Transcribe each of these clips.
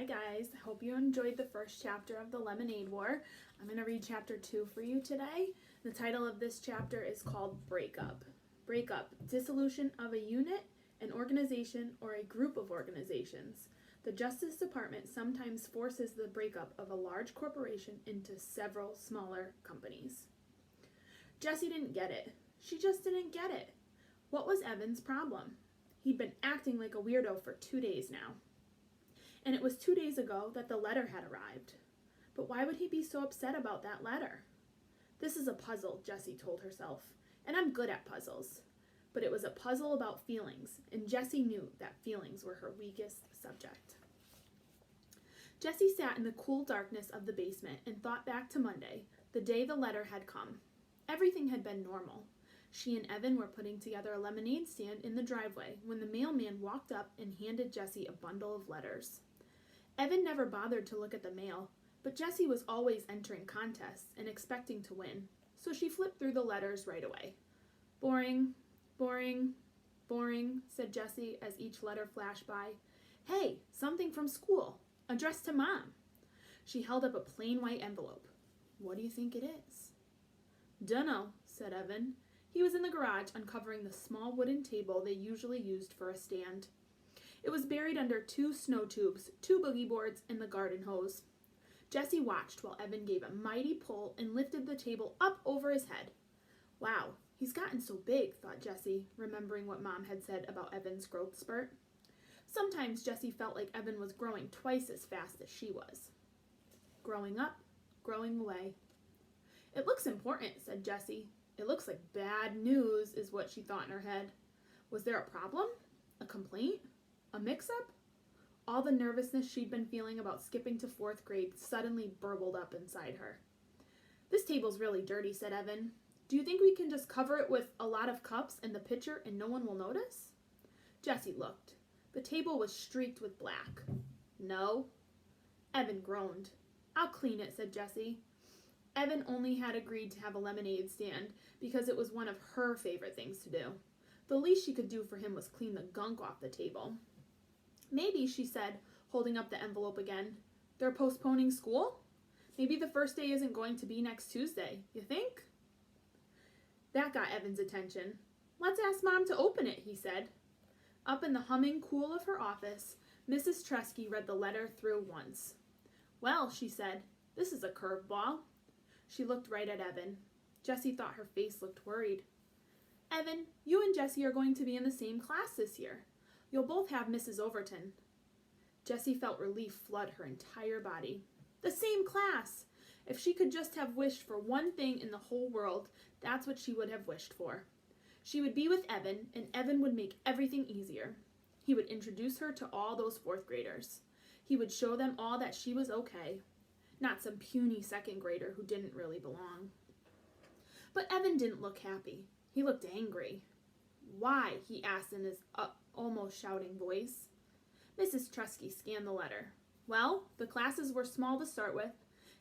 guys, I hope you enjoyed the first chapter of The Lemonade War. I'm going to read chapter 2 for you today. The title of this chapter is called Breakup. Breakup, dissolution of a unit, an organization, or a group of organizations. The Justice Department sometimes forces the breakup of a large corporation into several smaller companies. Jessie didn't get it. She just didn't get it. What was Evan's problem? He'd been acting like a weirdo for 2 days now. And it was 2 days ago that the letter had arrived. But why would he be so upset about that letter? This is a puzzle, Jessie told herself, and I'm good at puzzles. But it was a puzzle about feelings, and Jessie knew that feelings were her weakest subject. Jessie sat in the cool darkness of the basement and thought back to Monday, the day the letter had come. Everything had been normal. She and Evan were putting together a lemonade stand in the driveway when the mailman walked up and handed Jessie a bundle of letters. Evan never bothered to look at the mail, but Jessie was always entering contests and expecting to win, so she flipped through the letters right away. Boring, boring, boring, said Jessie as each letter flashed by. Hey, something from school, addressed to Mom. She held up a plain white envelope. What do you think it is? Dunno, said Evan. He was in the garage uncovering the small wooden table they usually used for a stand. It was buried under 2 snow tubes, 2 boogie boards, and the garden hose. Jessie watched while Evan gave a mighty pull and lifted the table up over his head. Wow, he's gotten so big, thought Jessie, remembering what Mom had said about Evan's growth spurt. Sometimes Jessie felt like Evan was growing twice as fast as she was. Growing up, growing away. It looks important, said Jessie. It looks like bad news, is what she thought in her head. Was there a problem? A complaint? A mix-up? All the nervousness she'd been feeling about skipping to 4th grade suddenly burbled up inside her. This table's really dirty, said Evan. Do you think we can just cover it with a lot of cups and the pitcher and no one will notice? Jessie looked. The table was streaked with black. No. Evan groaned. I'll clean it, said Jessie. Evan only had agreed to have a lemonade stand because it was one of her favorite things to do. The least she could do for him was clean the gunk off the table. Maybe, she said, holding up the envelope again. They're postponing school? Maybe the first day isn't going to be next Tuesday, you think? That got Evan's attention. Let's ask Mom to open it, he said. Up in the humming cool of her office, Mrs. Tresky read the letter through once. Well, she said, this is a curveball. She looked right at Evan. Jessie thought her face looked worried. Evan, you and Jessie are going to be in the same class this year. You'll both have Mrs. Overton. Jessie felt relief flood her entire body. The same class! If she could just have wished for one thing in the whole world, that's what she would have wished for. She would be with Evan, and Evan would make everything easier. He would introduce her to all those 4th graders. He would show them all that she was okay. Not some puny 2nd grader who didn't really belong. But Evan didn't look happy. He looked angry. Why? He asked in his almost shouting voice. Mrs. Tresky scanned the letter. Well, the classes were small to start with,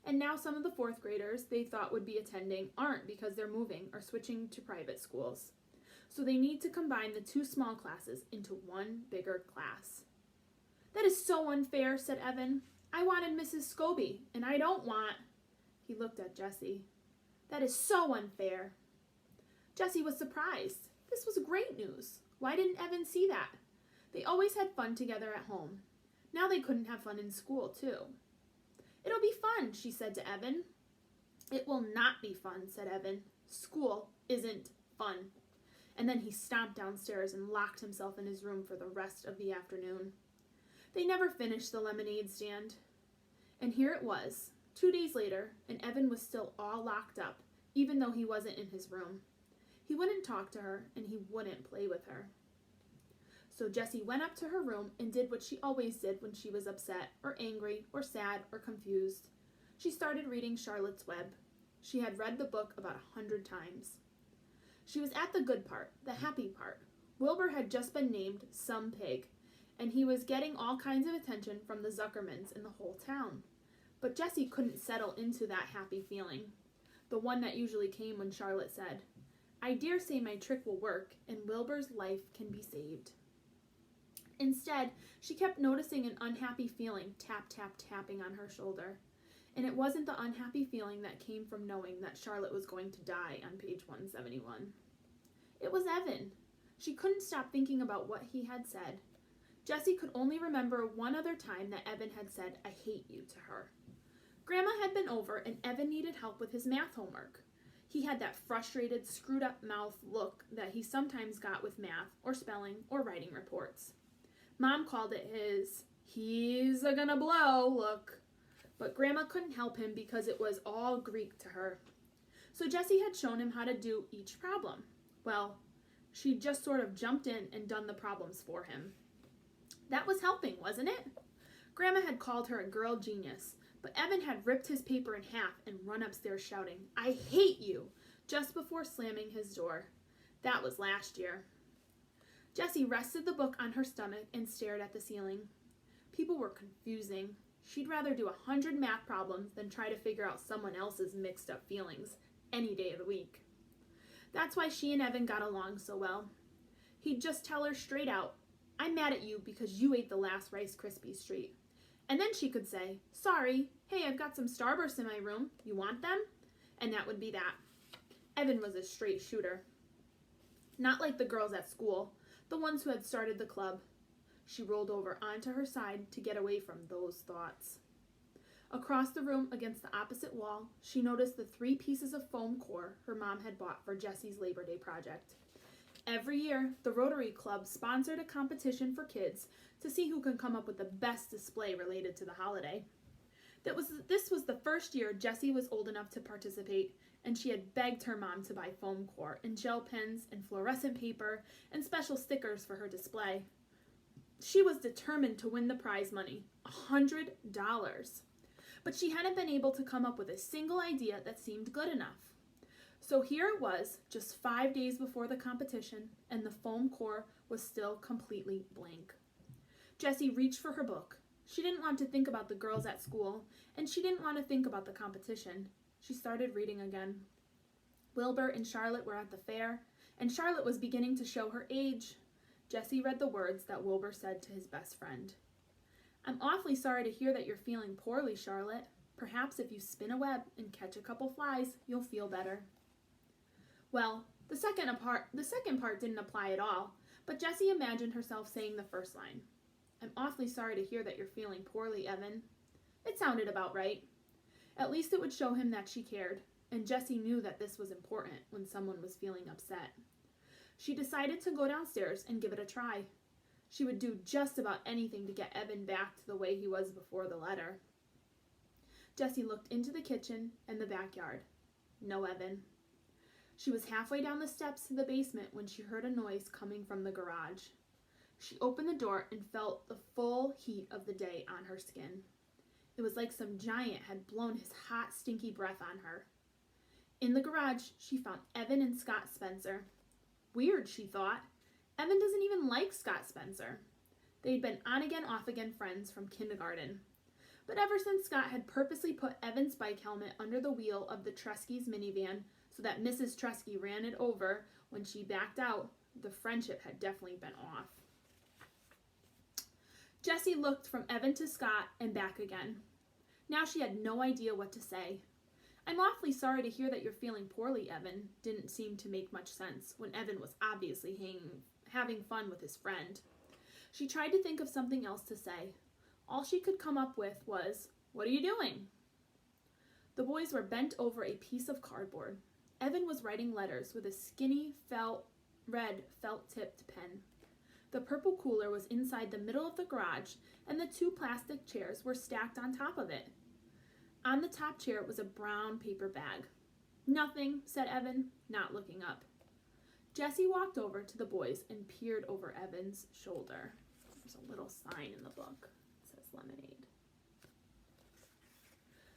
and now some of the 4th graders they thought would be attending aren't because they're moving or switching to private schools. So they need to combine the 2 small classes into one bigger class. That is so unfair, said Evan. I wanted Mrs. Scobie, and I don't want... He looked at Jessie. That is so unfair. Jessie was surprised. This was great news. Why didn't Evan see that? They always had fun together at home. Now they couldn't have fun in school, too. It'll be fun, she said to Evan. It will not be fun, said Evan. School isn't fun. And then he stomped downstairs and locked himself in his room for the rest of the afternoon. They never finished the lemonade stand. And here it was, 2 days later, and Evan was still all locked up, even though he wasn't in his room. He wouldn't talk to her, and he wouldn't play with her. So Jessie went up to her room and did what she always did when she was upset, or angry, or sad, or confused. She started reading Charlotte's Web. She had read the book about 100 times. She was at the good part, the happy part. Wilbur had just been named some pig, and he was getting all kinds of attention from the Zuckermans in the whole town. But Jessie couldn't settle into that happy feeling, the one that usually came when Charlotte said, I dare say my trick will work, and Wilbur's life can be saved. Instead, she kept noticing an unhappy feeling tap, tap, tapping on her shoulder. And it wasn't the unhappy feeling that came from knowing that Charlotte was going to die on page 171. It was Evan. She couldn't stop thinking about what he had said. Jessie could only remember one other time that Evan had said, "I hate you," to her. Grandma had been over and Evan needed help with his math homework. He had that frustrated, screwed-up mouth look that he sometimes got with math or spelling or writing reports. Mom called it his "he's a-gonna blow" look, but Grandma couldn't help him because it was all Greek to her. So Jessie had shown him how to do each problem. Well, she just sort of jumped in and done the problems for him. That was helping, wasn't it? Grandma had called her a girl genius, but Evan had ripped his paper in half and run upstairs shouting, "I hate you," just before slamming his door. That was last year. Jessie rested the book on her stomach and stared at the ceiling. People were confusing. She'd rather do 100 math problems than try to figure out someone else's mixed up feelings any day of the week. That's why she and Evan got along so well. He'd just tell her straight out, "I'm mad at you because you ate the last Rice Krispies treat." And then she could say, "Sorry, hey, I've got some Starbursts in my room. You want them?" And that would be that. Evan was a straight shooter. Not like the girls at school, the ones who had started the club. She rolled over onto her side to get away from those thoughts. Across the room against the opposite wall, she noticed the 3 pieces of foam core her mom had bought for Jessie's Labor Day project. Every year, the Rotary Club sponsored a competition for kids to see who could come up with the best display related to the holiday. This was the first year Jessie was old enough to participate, and she had begged her mom to buy foam core and gel pens and fluorescent paper and special stickers for her display. She was determined to win the prize money, $100. But she hadn't been able to come up with a single idea that seemed good enough. So here it was, just 5 days before the competition, and the foam core was still completely blank. Jessie reached for her book. She didn't want to think about the girls at school, and she didn't want to think about the competition. She started reading again. Wilbur and Charlotte were at the fair, and Charlotte was beginning to show her age. Jessie read the words that Wilbur said to his best friend. "I'm awfully sorry to hear that you're feeling poorly, Charlotte. Perhaps if you spin a web and catch a couple flies, you'll feel better." Well, the second part didn't apply at all, but Jessie imagined herself saying the first line. "I'm awfully sorry to hear that you're feeling poorly, Evan." It sounded about right. At least it would show him that she cared, and Jessie knew that this was important when someone was feeling upset. She decided to go downstairs and give it a try. She would do just about anything to get Evan back to the way he was before the letter. Jessie looked into the kitchen and the backyard. No Evan. She was halfway down the steps to the basement when she heard a noise coming from the garage. She opened the door and felt the full heat of the day on her skin. It was like some giant had blown his hot, stinky breath on her. In the garage, she found Evan and Scott Spencer. Weird, she thought. Evan doesn't even like Scott Spencer. They'd been on-again, off-again friends from kindergarten. But ever since Scott had purposely put Evan's bike helmet under the wheel of the Tresky's minivan so that Mrs. Tresky ran it over when she backed out, the friendship had definitely been off. Jessie looked from Evan to Scott and back again. Now she had no idea what to say. "I'm awfully sorry to hear that you're feeling poorly, Evan," didn't seem to make much sense when Evan was obviously having fun with his friend. She tried to think of something else to say. All she could come up with was, "What are you doing?" The boys were bent over a piece of cardboard. Evan was writing letters with a skinny, red felt-tipped pen. The purple cooler was inside the middle of the garage, and the 2 plastic chairs were stacked on top of it. On the top chair was a brown paper bag. "Nothing," said Evan, not looking up. Jessie walked over to the boys and peered over Evan's shoulder. There's a little sign in the book. It says lemonade.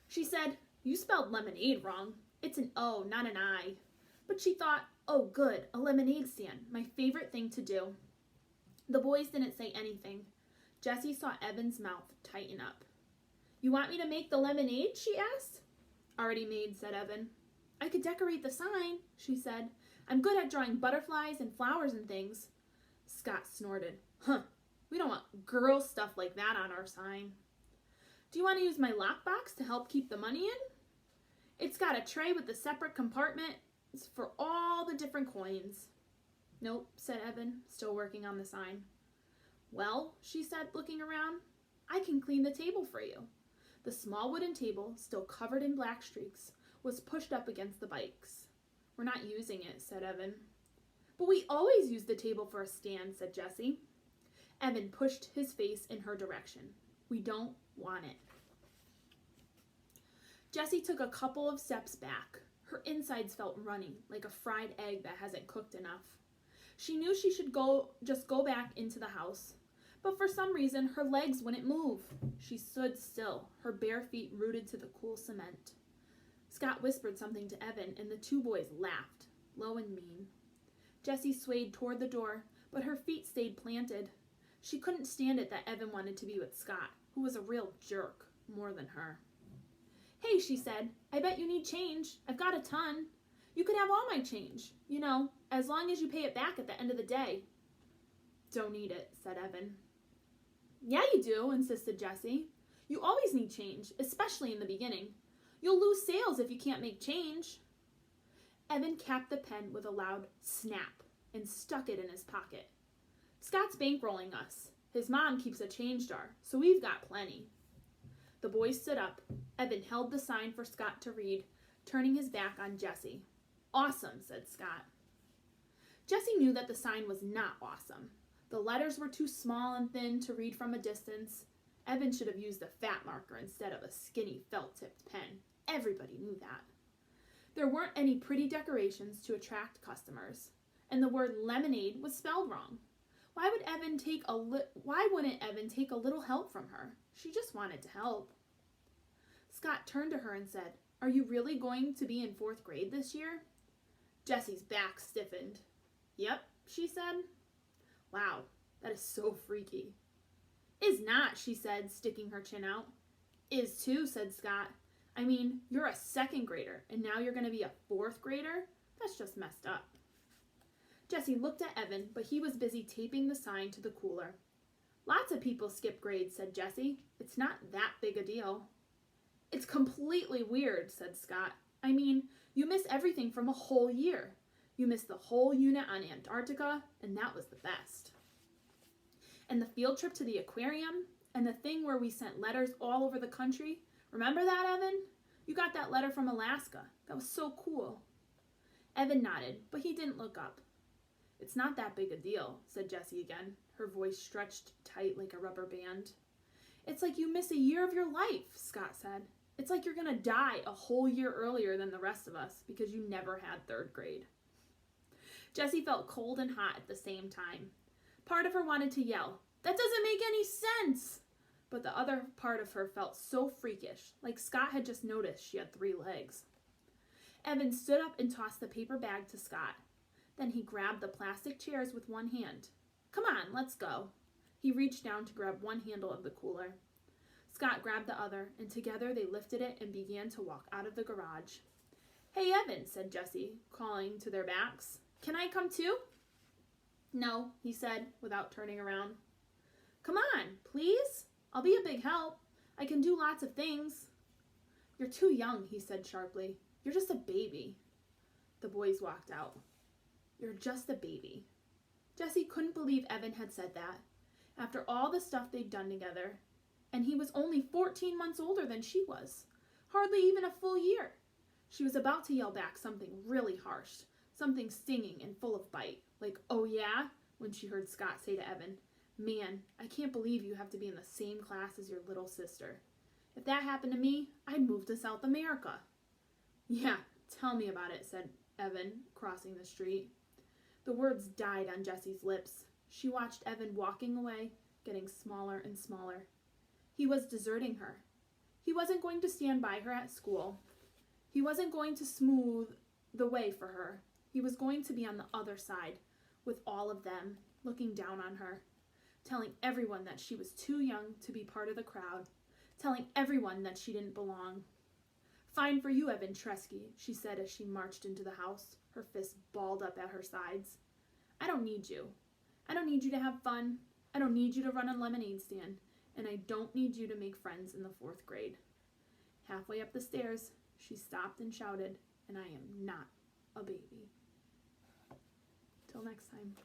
She said, "You spelled lemonade wrong. It's an O, not an I." But she thought, "Oh good, a lemonade stand, my favorite thing to do." The boys didn't say anything. Jessie saw Evan's mouth tighten up. "You want me to make the lemonade?" she asked. "Already made," said Evan. "I could decorate the sign," she said. "I'm good at drawing butterflies and flowers and things." Scott snorted. "Huh, We don't want girl stuff like that on our sign. Do you want to use my lockbox to help keep the money in? It's got a tray with a separate compartment for all the different coins. Nope, said Evan, still working on the sign. Well, she said, looking around, I can clean the table for you. The small wooden table, still covered in black streaks, was pushed up against the bikes. We're not using it, said Evan. But we always use the table for a stand, said Jessie. Evan pushed his face in her direction. We don't want it. Jessie took a couple of steps back. Her insides felt runny, like a fried egg that hasn't cooked enough. She knew she should just go back into the house, but for some reason her legs wouldn't move. She stood still, her bare feet rooted to the cool cement. Scott whispered something to Evan, and the two boys laughed, low and mean. Jessie swayed toward the door, but her feet stayed planted. She couldn't stand it that Evan wanted to be with Scott, who was a real jerk, more than her. Hey, she said, I bet you need change. I've got a ton. You could have all my change, as long as you pay it back at the end of the day. Don't need it, said Evan. Yeah, you do, insisted Jessie. You always need change, especially in the beginning. You'll lose sales if you can't make change. Evan capped the pen with a loud snap and stuck it in his pocket. Scott's bankrolling us. His mom keeps a change jar, so we've got plenty. The boys stood up. Evan held the sign for Scott to read, turning his back on Jessie. Awesome, said Scott. Jessie knew that the sign was not awesome. The letters were too small and thin to read from a distance. Evan should have used a fat marker instead of a skinny felt-tipped pen. Everybody knew that. There weren't any pretty decorations to attract customers, and the word lemonade was spelled wrong. Why wouldn't Evan take a little help from her? She just wanted to help. Scott turned to her and said, Are you really going to be in 4th grade this year? Jessie's back stiffened. Yep, she said. Wow, that is so freaky. Is not, she said, sticking her chin out. Is too, said Scott. I mean, you're a 2nd grader, and now you're going to be a 4th grader? That's just messed up. Jessie looked at Evan, but he was busy taping the sign to the cooler. Lots of people skip grades, said Jessie. It's not that big a deal. It's completely weird, said Scott. I mean, you miss everything from a whole year. You missed the whole unit on Antarctica, and that was the best. And the field trip to the aquarium, and the thing where we sent letters all over the country. Remember that, Evan? You got that letter from Alaska. That was so cool. Evan nodded, but he didn't look up. It's not that big a deal, said Jessie again, her voice stretched tight like a rubber band. It's like you miss a year of your life, Scott said. It's like you're going to die a whole year earlier than the rest of us because you never had 3rd grade. Jessie felt cold and hot at the same time. Part of her wanted to yell, That doesn't make any sense! But the other part of her felt so freakish, like Scott had just noticed she had 3 legs. Evan stood up and tossed the paper bag to Scott. Then he grabbed the plastic chairs with one hand. Come on, let's go. He reached down to grab one handle of the cooler. Scott grabbed the other, and together they lifted it and began to walk out of the garage. Hey, Evan, said Jessie, calling to their backs. Can I come too? No, he said, without turning around. Come on, please. I'll be a big help. I can do lots of things. You're too young, he said sharply. You're just a baby. The boys walked out. You're just a baby. Jessie couldn't believe Evan had said that. After all the stuff they'd done together. And he was only 14 months older than she was. Hardly even a full year. She was about to yell back something really harsh. Something stinging and full of bite. Like, oh yeah? When she heard Scott say to Evan, Man, I can't believe you have to be in the same class as your little sister. If that happened to me, I'd move to South America. Yeah, tell me about it, said Evan, crossing the street. The words died on Jessie's lips. She watched Evan walking away, getting smaller and smaller. He was deserting her. He wasn't going to stand by her at school. He wasn't going to smooth the way for her. He was going to be on the other side, with all of them, looking down on her, telling everyone that she was too young to be part of the crowd, telling everyone that she didn't belong. Fine for you, Evan Tresky, she said as she marched into the house, her fists balled up at her sides. I don't need you. I don't need you to have fun. I don't need you to run a lemonade stand, and I don't need you to make friends in the 4th grade. Halfway up the stairs, she stopped and shouted, and I am not a baby. Till next time.